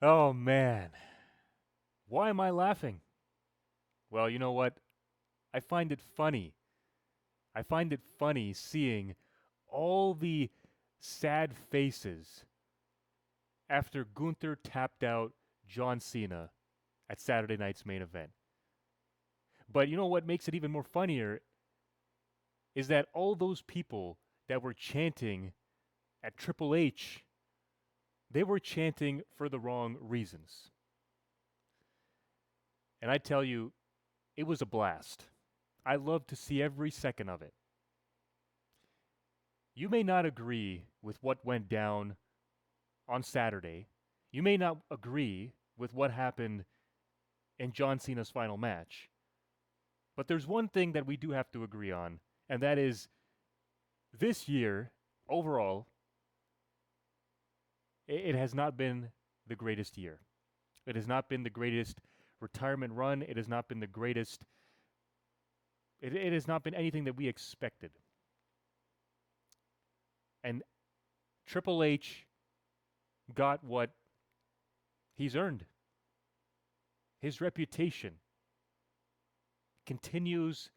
Oh man, why am I laughing? Well, you know what? I find it funny. I find it funny seeing all the sad faces after Gunther tapped out John Cena at Saturday night's main event. But you know what makes it even more funnier is that all those people that were chanting at Triple H, they were chanting for the wrong reasons. And I tell you, it was a blast. I loved to see every second of it. You may not agree with what went down on Saturday. You may not agree with what happened in John Cena's final match. But there's one thing that we do have to agree on, and that is this year, overall, it has not been the greatest year. It has not been the greatest retirement run. It has not been the greatest. It has not been anything that we expected. And Triple H got what he's earned. His reputation continues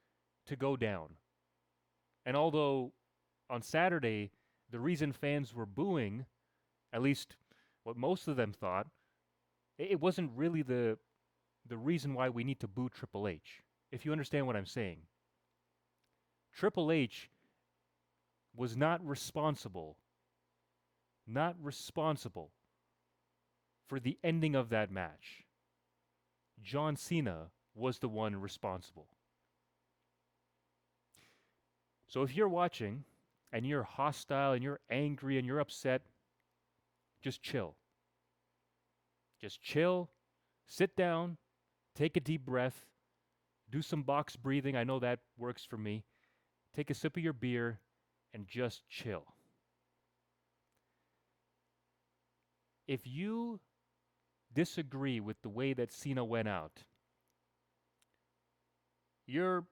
to go down. And although on Saturday, the reason fans were booing, at least what most of them thought, it wasn't really the reason why we need to boo Triple H. If you understand what I'm saying, Triple H was not responsible for the ending of that match. John Cena was the one responsible. So if you're watching and you're hostile and you're angry and you're upset, just chill. Just chill, sit down, take a deep breath, do some box breathing. I know that works for me. Take a sip of your beer and just chill. If you disagree with the way that Cena went out, you're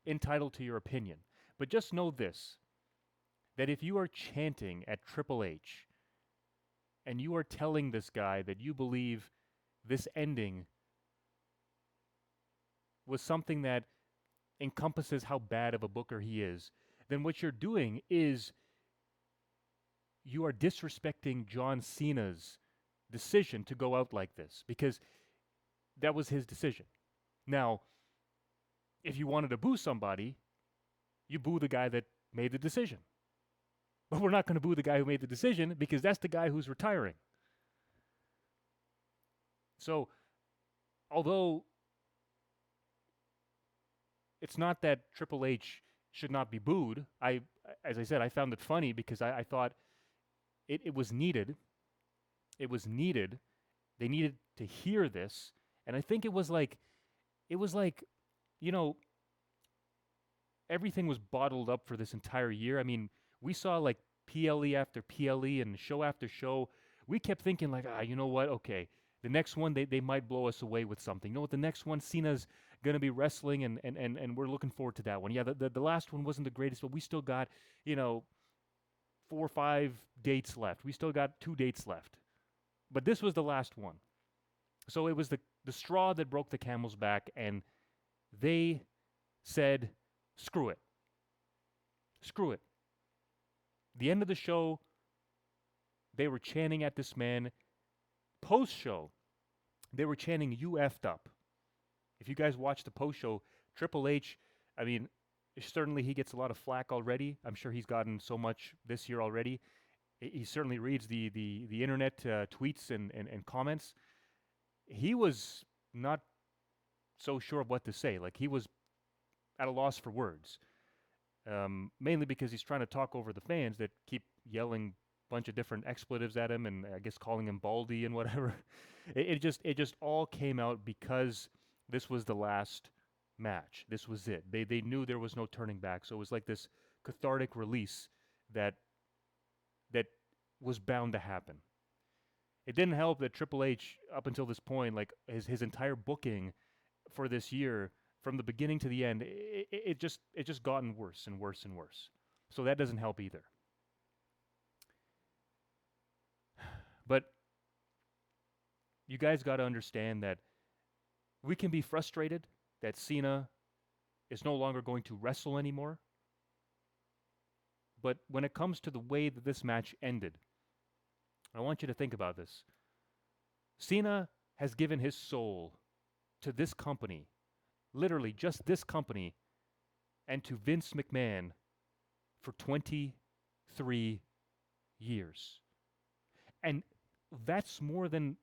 entitled to your opinion. But just know this, that if you are chanting at Triple H and you are telling this guy that you believe this ending was something that encompasses how bad of a booker he is, then what you're doing is you are disrespecting John Cena's decision to go out like this because that was his decision. Now, if you wanted to boo somebody, you boo the guy that made the decision. But we're not going to boo the guy who made the decision because that's the guy who's retiring. So, although it's not that Triple H should not be booed, as I said, I found it funny because I thought it was needed. It was needed. They needed to hear this, and I think it was like, you know, everything was bottled up for this entire year. I mean, we saw like PLE after PLE and show after show. We kept thinking like, you know what? Okay, the next one they might blow us away with something. You know what? The next one, Cena's gonna be wrestling, and we're looking forward to that one. Yeah, the last one wasn't the greatest, but we still got, you know, 4 or 5 dates left. We still got 2 dates left. But this was the last one. So it was the straw that broke the camel's back, and they said, screw it. Screw it. The end of the show, they were chanting at this man. Post show, they were chanting, "You effed up." If you guys watch the post show, Triple H, I mean, certainly he gets a lot of flack already. I'm sure he's gotten so much this year already. He certainly reads the internet tweets and comments. He was not so sure of what to say. Like, he was at a loss for words. Mainly because he's trying to talk over the fans that keep yelling a bunch of different expletives at him, and I guess calling him baldy and whatever. It just all came out because this was the last match. This was it. They knew there was no turning back. So it was like this cathartic release that that was bound to happen. It didn't help that Triple H, up until this point, like his entire booking for this year, from the beginning to the end, it just gotten worse and worse and worse. So that doesn't help either. But you guys got to understand that we can be frustrated that Cena is no longer going to wrestle anymore. But when it comes to the way that this match ended, I want you to think about this. Cena has given his soul to this company, literally just this company, and to Vince McMahon for 23 years. And that's more than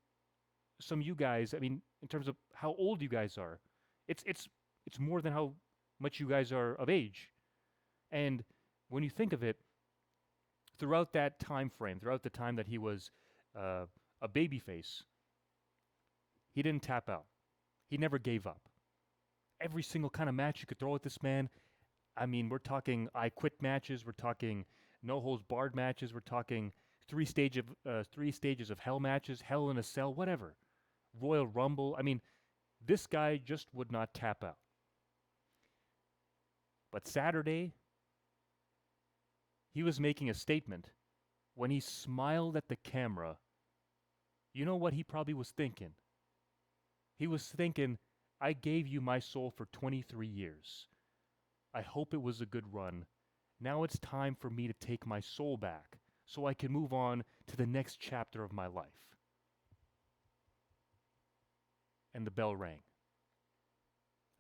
some of you guys, I mean, in terms of how old you guys are. It's more than how much you guys are of age. And when you think of it, throughout that time frame, throughout the time that he was a babyface, he didn't tap out. He never gave up. Every single kind of match you could throw at this man, I mean, we're talking I quit matches, we're talking no holds barred matches, we're talking three stages of hell matches, Hell in a Cell, whatever. Royal Rumble. I mean, this guy just would not tap out. But Saturday, he was making a statement. When he smiled at the camera, you know what he probably was thinking? He was thinking, I gave you my soul for 23 years. I hope it was a good run. Now it's time for me to take my soul back so I can move on to the next chapter of my life. And the bell rang.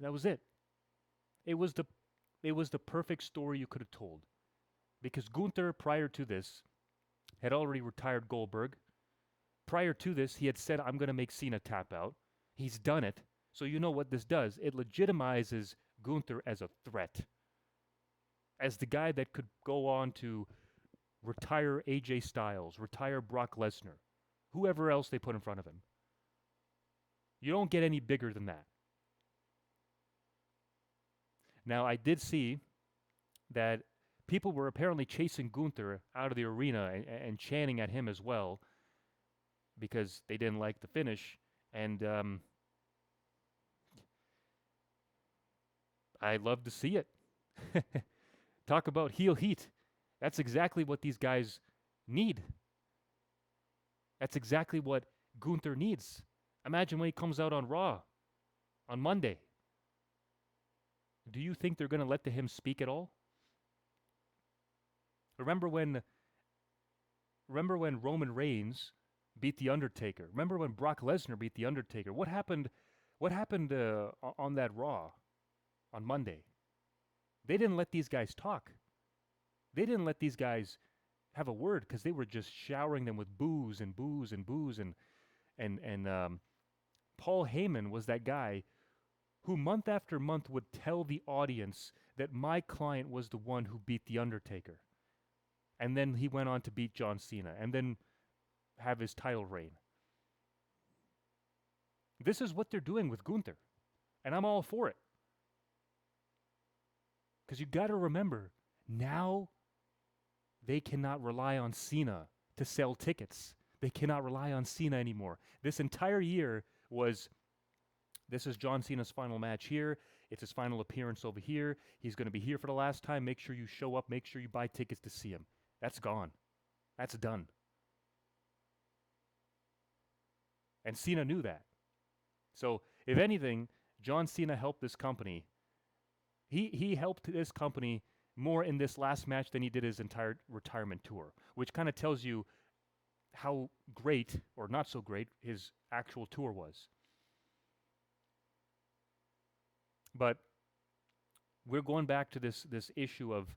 That was it. It was the perfect story you could have told. Because Gunther, prior to this, had already retired Goldberg. Prior to this, he had said, I'm going to make Cena tap out. He's done it. So you know what this does? It legitimizes Gunther as a threat. As the guy that could go on to retire AJ Styles, retire Brock Lesnar, whoever else they put in front of him. You don't get any bigger than that. Now, I did see that people were apparently chasing Gunther out of the arena and chanting at him as well because they didn't like the finish. And I love to see it. Talk about heel heat. That's exactly what these guys need. That's exactly what Gunther needs. Imagine when he comes out on Raw on Monday. Do you think they're going to let him speak at all? Remember when Roman Reigns beat The Undertaker? Remember when Brock Lesnar beat The Undertaker? What happened on that Raw on Monday? They didn't let these guys talk. They didn't let these guys have a word because they were just showering them with booze and booze and booze and Paul Heyman was that guy who month after month would tell the audience that my client was the one who beat The Undertaker. And then he went on to beat John Cena and then have his title reign. This is what they're doing with Gunther. And I'm all for it. Because you got to remember, now they cannot rely on Cena to sell tickets. They cannot rely on Cena anymore. This entire year was, this is John Cena's final match here. It's his final appearance over here. He's going to be here for the last time. Make sure you show up. Make sure you buy tickets to see him. That's gone. That's done. And Cena knew that. So, if anything, John Cena helped this company. He helped this company more in this last match than he did his entire retirement tour, which kind of tells you how great, or not so great, his actual tour was. But we're going back to this issue of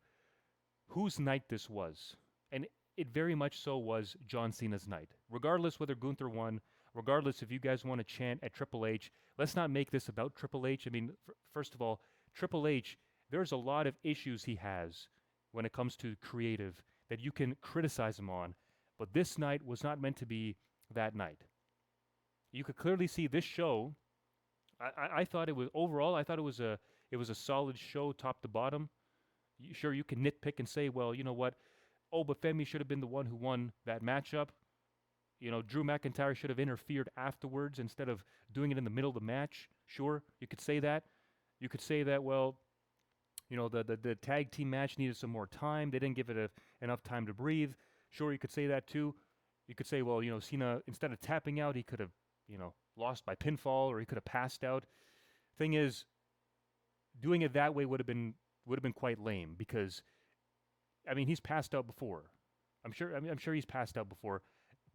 whose night this was. And it very much so was John Cena's night. Regardless whether Gunther won, regardless if you guys want to chant at Triple H, let's not make this about Triple H. I mean, first of all, Triple H, there's a lot of issues he has when it comes to creative that you can criticize him on. But this night was not meant to be that night. You could clearly see this show. I thought it was overall. I thought it was a solid show, top to bottom. Sure, you can nitpick and say, well, you know what? Oh, but Femi should have been the one who won that matchup. You know, Drew McIntyre should have interfered afterwards instead of doing it in the middle of the match. Sure, you could say that. You could say that. Well, The tag team match needed some more time. They didn't give it enough time to breathe. Sure, you could say that too. You could say, well, Cena, instead of tapping out, he could have, lost by pinfall, or he could have passed out. Thing is, doing it that way would have been quite lame, because I mean, he's passed out before. I'm sure he's passed out before.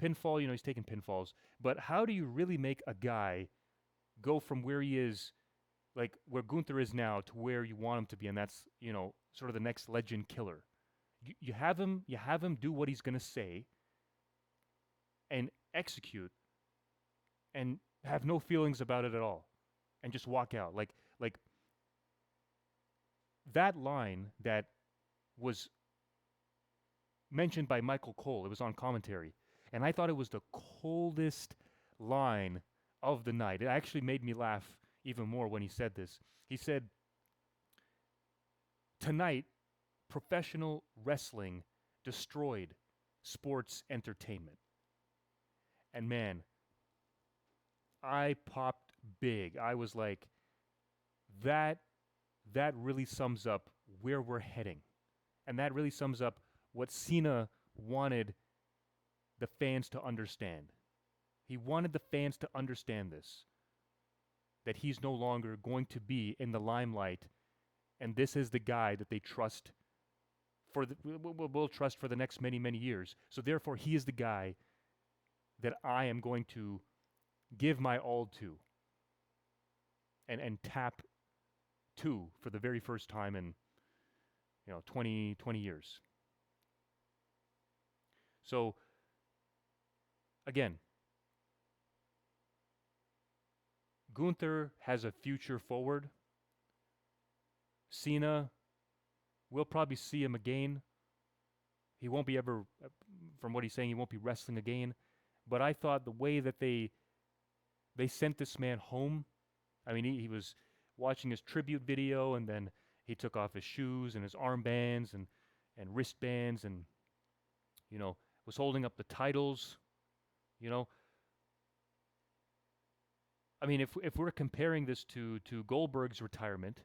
Pinfall, he's taken pinfalls. But how do you really make a guy go from where he is, like where Gunther is now, to where you want him to be, and that's sort of the next legend killer? You have him do what he's gonna say, and execute, and have no feelings about it at all, and just walk out. Like that line that was mentioned by Michael Cole. It was on commentary, and I thought it was the coldest line of the night. It actually made me laugh even more when he said this. He said, "Tonight, professional wrestling destroyed sports entertainment." And man, I popped big. I was like, that really sums up where we're heading. And that really sums up what Cena wanted the fans to understand. He wanted the fans to understand this, that he's no longer going to be in the limelight, and this is the guy that they trust will trust for the next many, many years. So therefore, he is the guy that I am going to give my all to, and tap to for the very first time in 20 years. So again, Gunther has a future forward. Cena, we'll probably see him again. He won't be ever, from what he's saying, he won't be wrestling again. But I thought the way that they sent this man home, I mean, he was watching his tribute video, and then he took off his shoes and his armbands and wristbands, and was holding up the titles. I mean, if we're comparing this to Goldberg's retirement,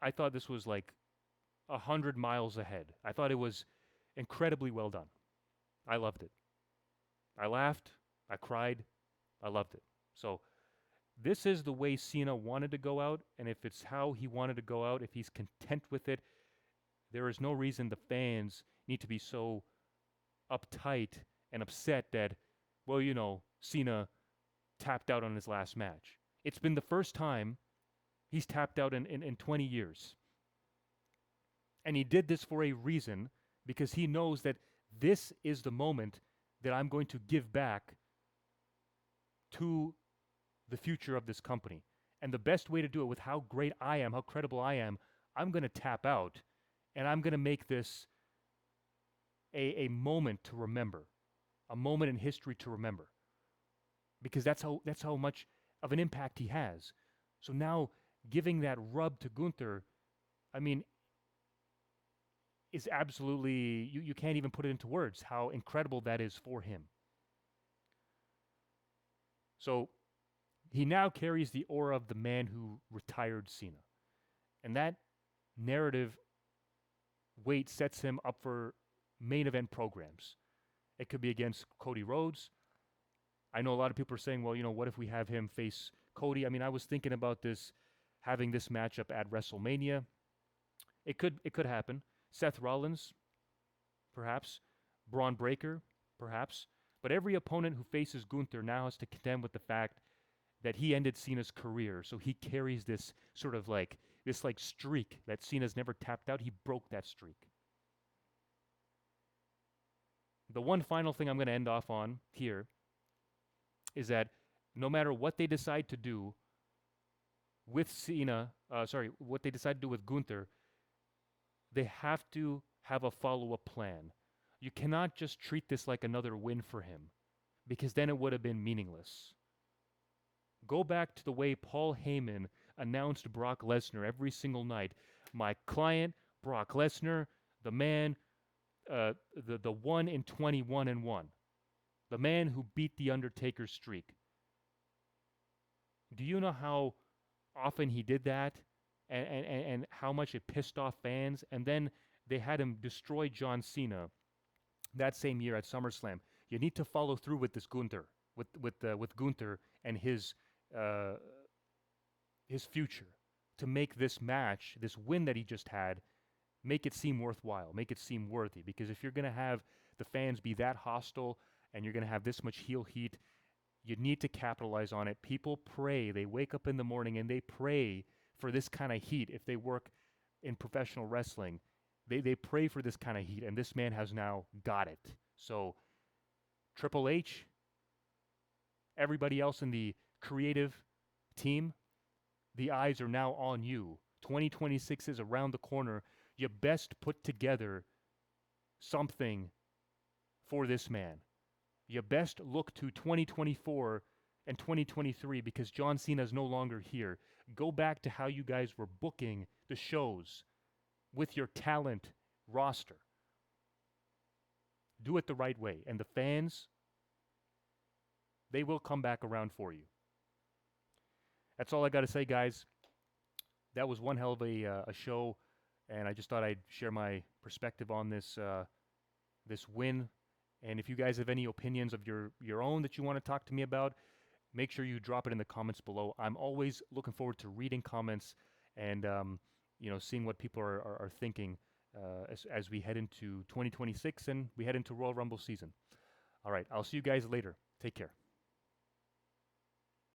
I thought this was like 100 miles ahead. I thought it was incredibly well done. I loved it. I laughed. I cried. I loved it. So this is the way Cena wanted to go out, and if it's how he wanted to go out, if he's content with it, there is no reason the fans need to be so uptight and upset that, well, Cena tapped out on his last match. It's been the first time he's tapped out in 20 years. And he did this for a reason, because he knows that this is the moment that I'm going to give back to the future of this company. And the best way to do it, with how great I am, how credible I am, I'm going to tap out, and I'm going to make this a moment to remember, a moment in history to remember, because that's how much of an impact he has. So now giving that rub to Gunther, I mean, is absolutely, you can't even put it into words how incredible that is for him. So he now carries the aura of the man who retired Cena. And that narrative weight sets him up for main event programs. It could be against Cody Rhodes. I know a lot of people are saying, well, what if we have him face Cody? I mean, I was thinking about this, having this matchup at WrestleMania. It could happen. Seth Rollins, perhaps. Braun Breaker, perhaps. But every opponent who faces Gunther now has to contend with the fact that he ended Cena's career. So he carries this sort of this streak that Cena's never tapped out. He broke that streak. The one final thing I'm going to end off on here is that no matter what they decide to do with what they decide to do with Gunther, they have to have a follow-up plan. You cannot just treat this like another win for him, because then it would have been meaningless. Go back to the way Paul Heyman announced Brock Lesnar every single night. My client, Brock Lesnar, the man, the 1 in 21-1, the man who beat the Undertaker's streak. Do you know how often he did that, and how much it pissed off fans. And then they had him destroy John Cena that same year at SummerSlam. You need to follow through with this Gunther, with Gunther and uh, his future, to make this match, this win that he just had, make it seem worthwhile, make it seem worthy. Because if you're gonna have the fans be that hostile and you're gonna have this much heel heat, you need to capitalize on it. People pray. They wake up in the morning and they pray for this kind of heat. If they work in professional wrestling, they pray for this kind of heat, and this man has now got it. So, Triple H, everybody else in the creative team, the eyes are now on you. 2026 is around the corner. You best put together something for this man. You best look to 2024 and 2023, because John Cena is no longer here. Go back to how you guys were booking the shows with your talent roster. Do it the right way. And the fans, they will come back around for you. That's all I got to say, guys. That was one hell of a show, and I just thought I'd share my perspective on this this win. And if you guys have any opinions of your own that you want to talk to me about, make sure you drop it in the comments below. I'm always looking forward to reading comments and seeing what people are thinking as we head into 2026 and we head into Royal Rumble season. All right, I'll see you guys later. Take care.